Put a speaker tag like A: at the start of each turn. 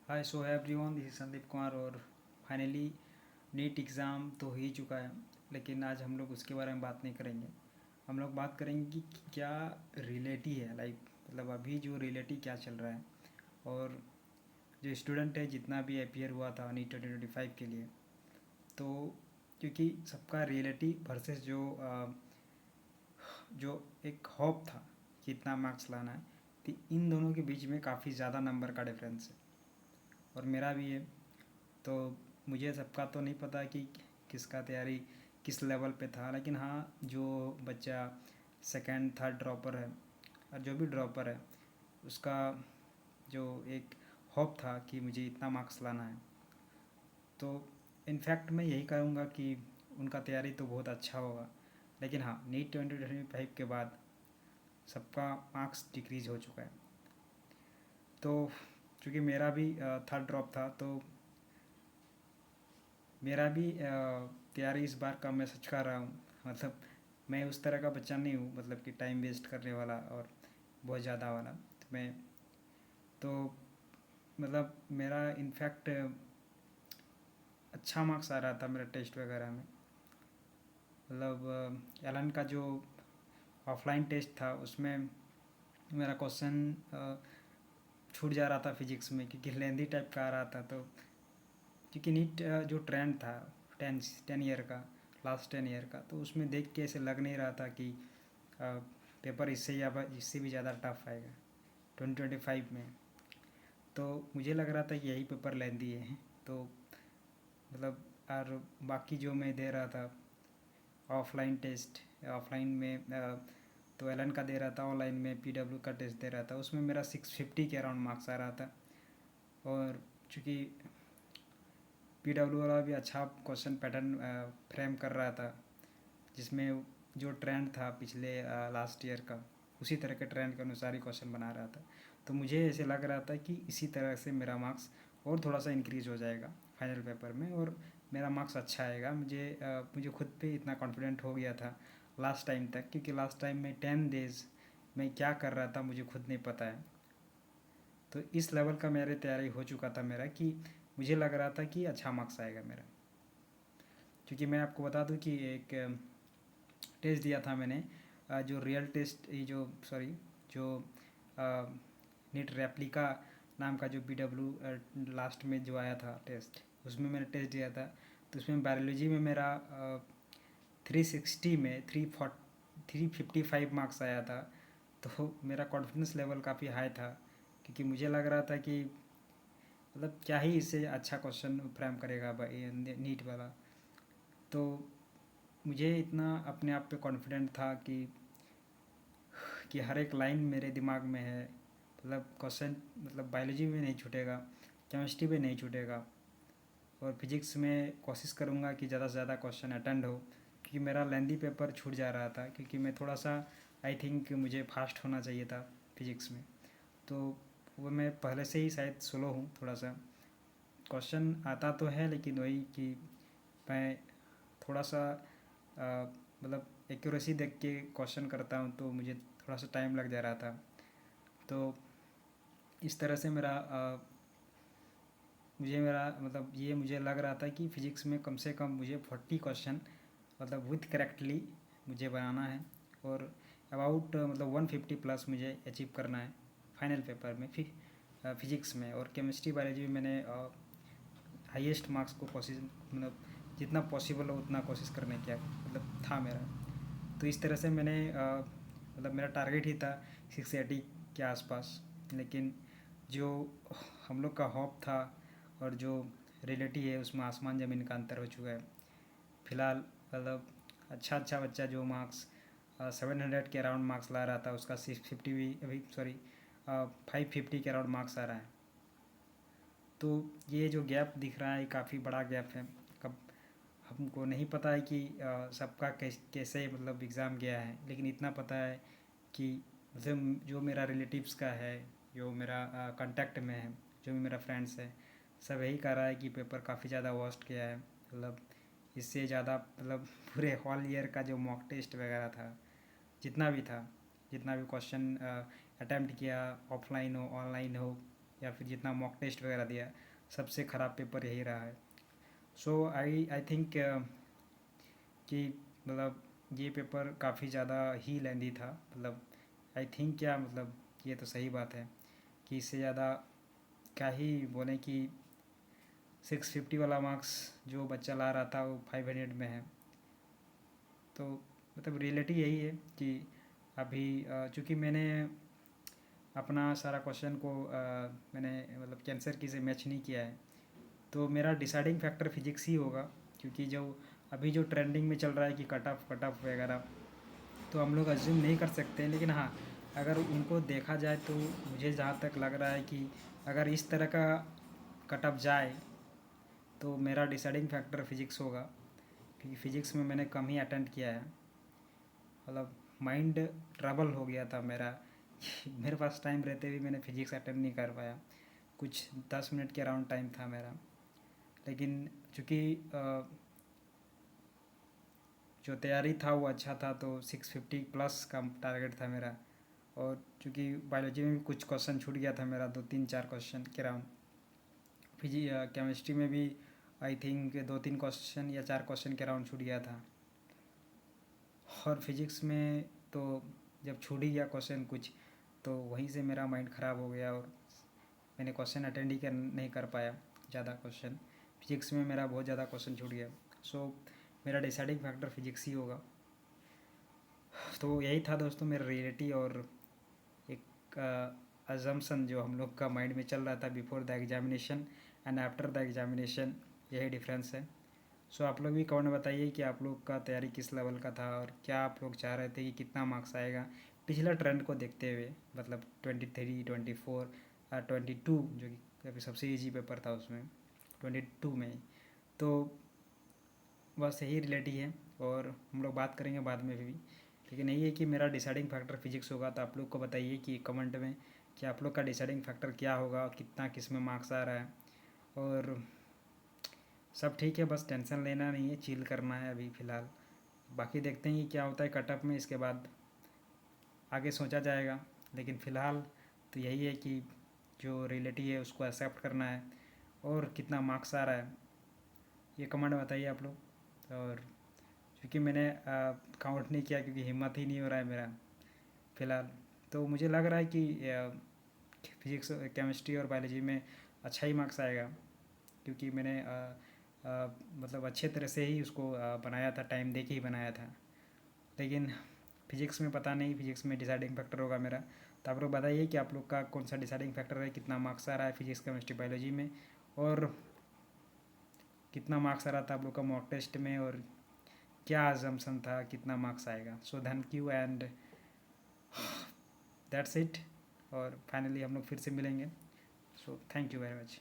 A: हाय सो है everyone, this is Sandeep Kumar. और finally NEET exam तो हो ही चुका है, लेकिन आज हम लोग उसके बारे में बात नहीं करेंगे। हम लोग बात करेंगे कि क्या रियलिटी है, लाइक मतलब अभी जो रियलिटी क्या चल रहा है। और जो स्टूडेंट है जितना भी अपियर हुआ था नीट 2025 के लिए, तो क्योंकि सबका रियलिटी वर्सेस जो एक होप था कि इतना मार्क्स लाना है, तो इन दोनों के बीच में काफ़ी ज़्यादा नंबर का डिफरेंस है। और मेरा भी है। तो मुझे सबका तो नहीं पता कि किसका तैयारी किस लेवल पे था, लेकिन हाँ, जो बच्चा सेकंड थर्ड ड्रॉपर है और जो भी ड्रॉपर है, उसका जो एक होप था कि मुझे इतना मार्क्स लाना है, तो इनफैक्ट मैं यही कहूँगा कि उनका तैयारी तो बहुत अच्छा होगा। लेकिन हाँ, नीट 2025 के बाद सबका मार्क्स डिक्रीज़ हो चुका है। तो चूँकि मेरा भी थर्ड ड्रॉप था, तो मेरा भी तैयारी इस बार का मैं सच कर रहा हूँ। मतलब मैं उस तरह का बच्चा नहीं हूँ, मतलब कि टाइम वेस्ट करने वाला और बहुत ज़्यादा वाला। तो मैं तो मतलब मेरा इनफैक्ट अच्छा मार्क्स आ रहा था मेरा टेस्ट वगैरह में। मतलब एलन का जो ऑफलाइन टेस्ट था उसमें मेरा क्वेश्चन छूट जा रहा था फिजिक्स में, क्योंकि लेंदी टाइप का आ रहा था। तो क्योंकि नीट जो ट्रेंड था 10 ईयर का, लास्ट 10 ईयर का, तो उसमें देख के ऐसे लग नहीं रहा था कि पेपर इससे भी ज़्यादा टफ आएगा 2025 में। तो मुझे लग रहा था कि यही पेपर लेंदी है। तो मतलब और बाकी जो मैं दे रहा था ऑफलाइन टेस्ट, ऑफलाइन में तो एलन का दे रहा था, ऑनलाइन में पीडब्ल्यू का टेस्ट दे रहा था, उसमें मेरा 650 के अराउंड मार्क्स आ रहा था। और चूँकि पीडब्ल्यू वाला भी अच्छा क्वेश्चन पैटर्न फ्रेम कर रहा था, जिसमें जो ट्रेंड था पिछले लास्ट ईयर का, उसी तरह के ट्रेंड के अनुसार ही क्वेश्चन बना रहा था। तो मुझे ऐसे लग रहा था कि इसी तरह से मेरा मार्क्स और थोड़ा सा इंक्रीज़ हो जाएगा फाइनल पेपर में, और मेरा मार्क्स अच्छा आएगा। मुझे खुद पे इतना कॉन्फिडेंट हो गया था लास्ट टाइम तक, क्योंकि लास्ट टाइम में 10 डेज़ मैं क्या कर रहा था मुझे खुद नहीं पता है। तो इस लेवल का मेरी तैयारी हो चुका था मेरा, कि मुझे लग रहा था कि अच्छा मार्क्स आएगा मेरा। क्योंकि मैं आपको बता दूं कि एक टेस्ट दिया था मैंने, जो रियल टेस्ट, ये जो सॉरी जो नीट रेप्लिका नाम का जो पीडब्ल्यू लास्ट में जो आया था टेस्ट, उसमें मैंने टेस्ट दिया था। तो उसमें बायोलॉजी में मेरा 360 में 355 मार्क्स आया था। तो मेरा कॉन्फिडेंस लेवल काफ़ी हाई था, क्योंकि मुझे लग रहा था कि मतलब क्या ही इससे अच्छा क्वेश्चन फ्रेम करेगा नीट वाला। तो मुझे इतना अपने आप पे कॉन्फिडेंट था कि हर एक लाइन मेरे दिमाग में है। मतलब क्वेश्चन मतलब बायोलॉजी में नहीं छूटेगा, केमिस्ट्री में नहीं छूटेगा, और फिजिक्स में कोशिश करूँगा कि ज़्यादा से ज़्यादा क्वेश्चन अटेंड हो, क्योंकि मेरा लेंदी पेपर छूट जा रहा था। क्योंकि मैं थोड़ा सा आई थिंक मुझे फास्ट होना चाहिए था फिजिक्स में। तो वो मैं पहले से ही शायद स्लो हूँ थोड़ा सा, क्वेश्चन आता तो है, लेकिन वही कि मैं थोड़ा सा मतलब एक्यूरेसी देख के क्वेश्चन करता हूँ, तो मुझे थोड़ा सा टाइम लग जा रहा था। तो इस तरह से मेरा मतलब ये मुझे लग रहा था कि फ़िज़िक्स में कम से कम मुझे 40 क्वेश्चन मतलब विथ करेक्टली मुझे बनाना है, और अबाउट मतलब 150 प्लस मुझे अचीव करना है फाइनल पेपर में। फिर फिज़िक्स में और केमिस्ट्री बायोलॉजी में मैंने हाईएस्ट मार्क्स को कोशिश मतलब जितना पॉसिबल हो उतना कोशिश करने की मतलब था मेरा। तो इस तरह से मैंने मतलब मेरा टारगेट ही था 680 के आसपास। लेकिन जो हम लोग का होप था और जो रियलिटी है, उसमें आसमान ज़मीन का अंतर हो चुका है। फ़िलहाल मतलब अच्छा बच्चा जो मार्क्स 700 के अराउंड मार्क्स ला रहा था, उसका 650 भी अभी सॉरी 550 के अराउंड मार्क्स आ रहा है। तो ये जो गैप दिख रहा है काफ़ी बड़ा गैप है। कब हमको नहीं पता है कि सबका कैसे मतलब एग्ज़ाम गया है, लेकिन इतना पता है कि मतलब जो मेरा रिलेटिव्स का है, जो मेरा कांटेक्ट में है, जो भी मेरा फ्रेंड्स है, सब यही कह रहा है कि पेपर काफ़ी ज़्यादा वर्स्ट गया है। मतलब इससे ज़्यादा मतलब पूरे हॉल ईयर का जो मॉक टेस्ट वगैरह था, जितना भी था, जितना भी क्वेश्चन अटैम्प्ट किया, ऑफलाइन हो ऑनलाइन हो या फिर जितना मॉक टेस्ट वगैरह दिया, सबसे ख़राब पेपर यही रहा है। सो आई थिंक कि मतलब ये पेपर काफ़ी ज़्यादा ही लेंदी था। मतलब आई थिंक क्या मतलब ये तो सही बात है कि इससे ज़्यादा क्या ही बोलें कि 650 वाला मार्क्स जो बच्चा ला रहा था वो 500 में है। तो मतलब रियलिटी यही है कि अभी चूँकि मैंने अपना सारा क्वेश्चन को मैंने मतलब कैंसर की से मैच नहीं किया है, तो मेरा डिसाइडिंग फैक्टर फिजिक्स ही होगा। क्योंकि जो अभी जो ट्रेंडिंग में चल रहा है कि कट ऑफ वगैरह, तो हम लोग अज्यूम नहीं कर सकते। लेकिन हाँ, अगर उनको देखा जाए तो मुझे जहाँ तक लग रहा है कि अगर इस तरह का कट ऑफ जाए तो मेरा डिसाइडिंग फैक्टर फिजिक्स होगा। क्योंकि फ़िज़िक्स में मैंने कम ही अटेंड किया है। मतलब माइंड ट्रबल हो गया था मेरा मेरे पास टाइम रहते हुए मैंने फ़िज़िक्स अटेंड नहीं कर पाया। कुछ 10 मिनट के अराउंड टाइम था मेरा। लेकिन चूँकि जो तैयारी था वो अच्छा था, तो 650 प्लस का टारगेट था मेरा। और चूँकि बायोलॉजी में भी कुछ क्वेश्चन छूट गया था मेरा, 2-3-4 क्वेश्चन के अराउंड। केमिस्ट्री में भी आई थिंक 2-3 क्वेश्चन या 4 क्वेश्चन के अराउंड छूट गया था। और फिजिक्स में तो जब छूट ही गया क्वेश्चन कुछ, तो वहीं से मेरा माइंड ख़राब हो गया और मैंने क्वेश्चन अटेंड ही नहीं कर पाया ज़्यादा क्वेश्चन। फिजिक्स में मेरा बहुत ज़्यादा क्वेश्चन छूट गया। सो मेरा डिसाइडिंग फैक्टर फिजिक्स ही होगा। तो यही था दोस्तों मेरा रियलिटी और एक अजम्पशन जो हम लोग का माइंड में चल रहा था before the examination and after the examination, यही डिफरेंस है। सो आप लोग भी कमेंट में बताइए कि आप लोग का तैयारी किस लेवल का था और क्या आप लोग चाह रहे थे कि कितना मार्क्स आएगा पिछला ट्रेंड को देखते हुए। मतलब 23, 24, 22 जो कि अभी सबसे ईजी पेपर था उसमें 22 में। तो बस यही रिलेटिव है और हम लोग बात करेंगे बाद में भी। लेकिन यही है कि मेरा डिसाइडिंग फैक्टर फिजिक्स होगा। तो आप लोग को बताइए कि कमेंट में कि आप लोग का डिसाइडिंग फैक्टर क्या होगा, कितना किस में मार्क्स आ रहा है। और सब ठीक है, बस टेंशन लेना नहीं है, चिल करना है अभी फ़िलहाल। बाकी देखते हैं कि क्या होता है कट ऑफ में, इसके बाद आगे सोचा जाएगा। लेकिन फ़िलहाल तो यही है कि जो रियलिटी है उसको एक्सेप्ट करना है। और कितना मार्क्स आ रहा है ये कमेंट में बताइए आप लोग। और क्योंकि मैंने काउंट नहीं किया क्योंकि हिम्मत ही नहीं हो रहा है मेरा फ़िलहाल। तो मुझे लग रहा है कि फिजिक्स, केमिस्ट्री और बायोलॉजी में अच्छा ही मार्क्स आएगा। क्योंकि मैंने मतलब अच्छे तरह से ही उसको बनाया था, टाइम दे के ही बनाया था। लेकिन फिजिक्स में पता नहीं, फिजिक्स में डिसाइडिंग फैक्टर होगा मेरा। तो आप लोग बताइए कि आप लोग का कौन सा डिसाइडिंग फैक्टर है, कितना मार्क्स आ रहा है फिजिक्स, केमिस्ट्री, बायोलॉजी में, और कितना मार्क्स आ रहा था आप लोग का मॉक टेस्ट में, और क्या अजम्पशन था कितना मार्क्स आएगा। So thank you and that's it. और फाइनली हम लोग फिर से मिलेंगे। So thank you very much.